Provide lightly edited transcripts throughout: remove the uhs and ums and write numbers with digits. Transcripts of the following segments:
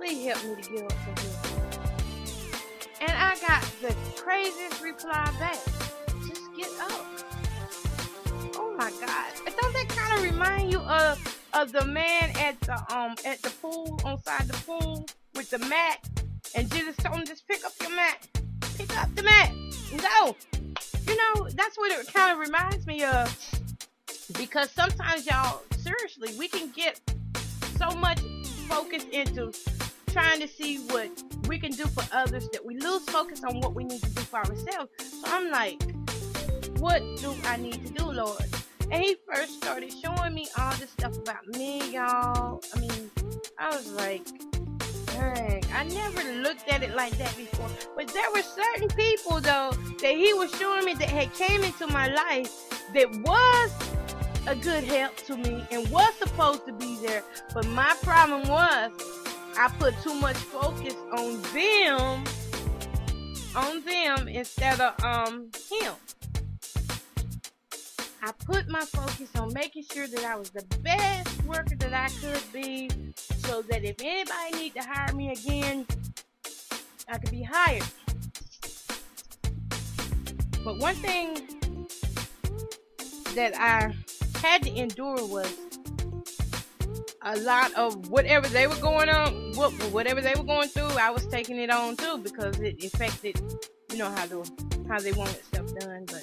please help me to get up from here. And I got the craziest reply back. Just get up. Oh my God. Don't that kind of remind you of the man at the pool, on side the pool with the mat? And Jesus told him, just pick up your mat. Pick up the mat and go. You know, that's what it kind of reminds me of. Because sometimes, y'all, seriously, we can get so much focus into trying to see what we can do for others that we lose focus on what we need to do for ourselves. So I'm like, what do I need to do, Lord? And he first started showing me all this stuff about me, y'all. I mean, I was like, dang, I never looked at it like that before. But there were certain people, though, that he was showing me that had came into my life that was a good help to me and was supposed to be there. But my problem was I put too much focus on them instead of him. I put my focus on making sure that I was the best worker that I could be, so that if anybody need to hire me again, I could be hired. But one thing that I had to endure was a lot of whatever they were going on, whatever they were going through, I was taking it on too, because it affected, you know, how they wanted stuff done. But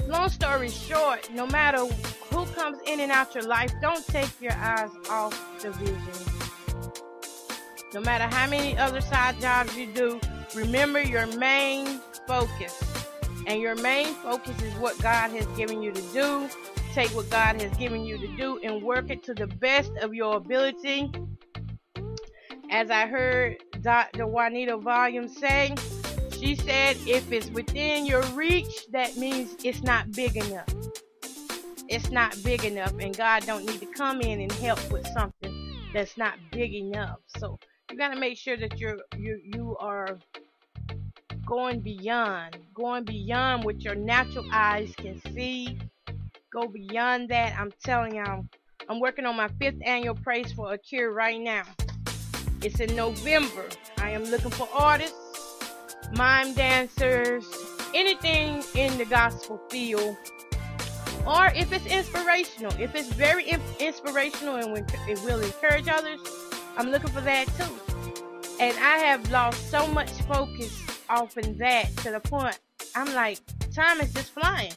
long story short, no matter who comes in and out your life, don't take your eyes off the vision. No matter how many other side jobs you do, remember your main focus. And your main focus is what God has given you to do. Take what God has given you to do and work it to the best of your ability. As I heard Dr. Juanita Volume say, she said, if it's within your reach, that means it's not big enough. It's not big enough, and God don't need to come in and help with something that's not big enough. So you got to make sure that you are going beyond what your natural eyes can see. Go beyond that. I'm telling y'all, I'm working on my 5th annual Praise for a Cure right now. It's in November. I am looking for artists, mime dancers, anything in the gospel field, or if it's inspirational, if it's very inspirational and it will encourage others, I'm looking for that too. And I have lost so much focus off in that to the point I'm like, time is just flying.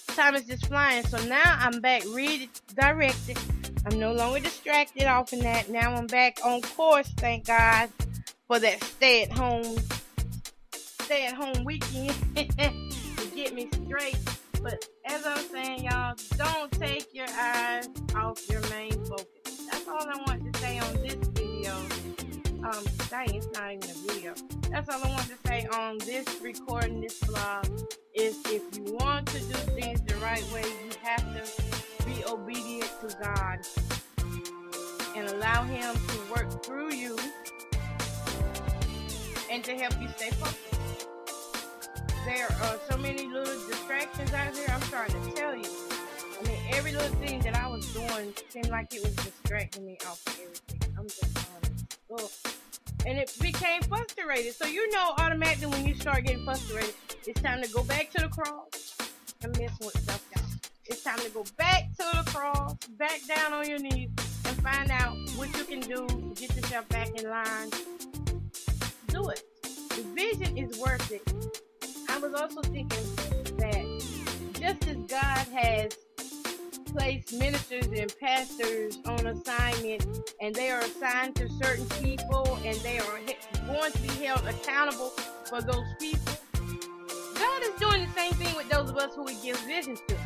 Time is just flying. So now I'm back redirected. I'm no longer distracted off in that. Now I'm back on course, thank God, for that stay-at-home weekend to get me straight. But as I'm saying, y'all, don't take your eyes off your main focus. That's all I want to say on this video. Dang, it's not even a video. That's all I want to say on this recording, this vlog, is if you want to do things the right way, you have to be obedient to God and allow Him to work through you and to help you stay focused. There are so many little distractions out here, I'm trying to tell you. I mean, every little thing that I was doing seemed like it was distracting me off of everything. I'm just honest. Ugh. And it became frustrated. So you know automatically when you start getting frustrated, it's time to go back to the cross. I'm messing with stuff, y'all. It's time to go back to the cross, back down on your knees, and find out what you can do to get yourself back in line. Do it. The vision is worth it. I was also thinking that just as God has placed ministers and pastors on assignment, and they are assigned to certain people, and they are going to be held accountable for those people, God is doing the same thing with those of us who He gives vision to.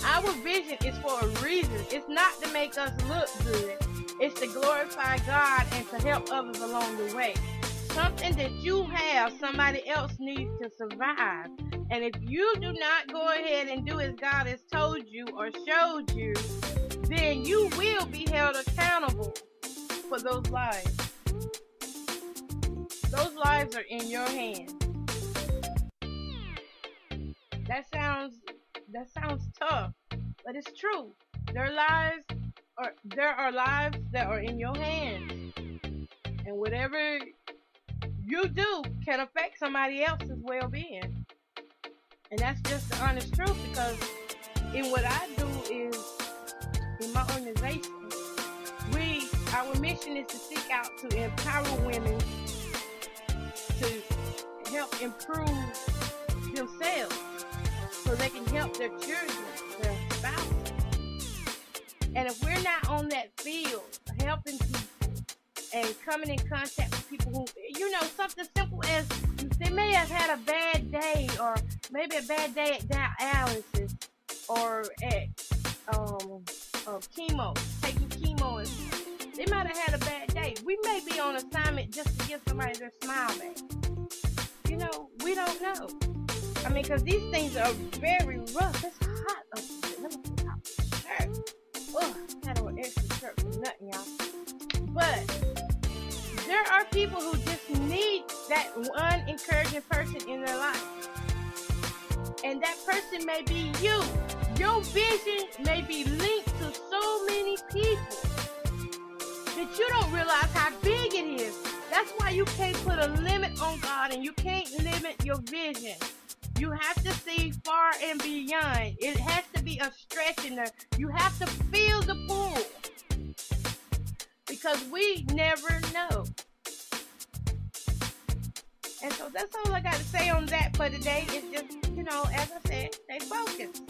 Our vision is for a reason. It's not to make us look good. It's to glorify God and to help others along the way. Something that you have, somebody else needs to survive. And if you do not go ahead and do as God has told you or showed you, then you will be held accountable for those lives. Those lives are in your hands. That sounds tough, but it's true. There are lives that are in your hands. whatever you do can affect somebody else's well-being. And that's just the honest truth, because in what I do is, in my organization, our mission is to seek out to empower women to help improve themselves so they can help their children, their spouses. And if we're not on that field, helping people and coming in contact with people who, something simple as they may have had a bad day, or maybe a bad day at dialysis, or at chemo, taking chemo, and they might have had a bad day. We may be on assignment just to give somebody their smile back. We don't know. I mean, because these things are very rough. It's hot up here. Let me put out the shirt. Ugh, I had on an extra shirt for nothing, y'all. But there are people who just need that one encouraging person in their life. And that person may be you. Your vision may be linked to so many people that you don't realize how big it is. That's why you can't put a limit on God, and you can't limit your vision. You have to see far and beyond. It has to be a stretch in there. You have to feel the pull, because we never know. And so that's all I got to say on that for today. It's just, as I said, stay focused.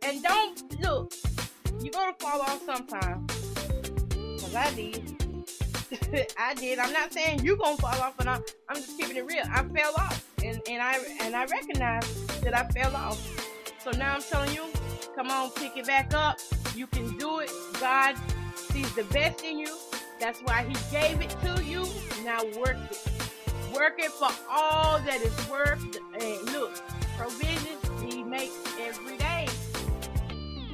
And don't, look, you're going to fall off sometime. Because I did. I did. I'm not saying you're going to fall off, but I'm just keeping it real. I fell off. And I recognize that I fell off. So now I'm telling you, come on, pick it back up. You can do it. God sees the best in you. That's why He gave it to you. Now work it. Work it for all that it's worth. And look, provisions He makes every day.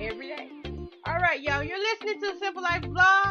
Every day. All right, y'all. You're listening to the Simple Life Vlog.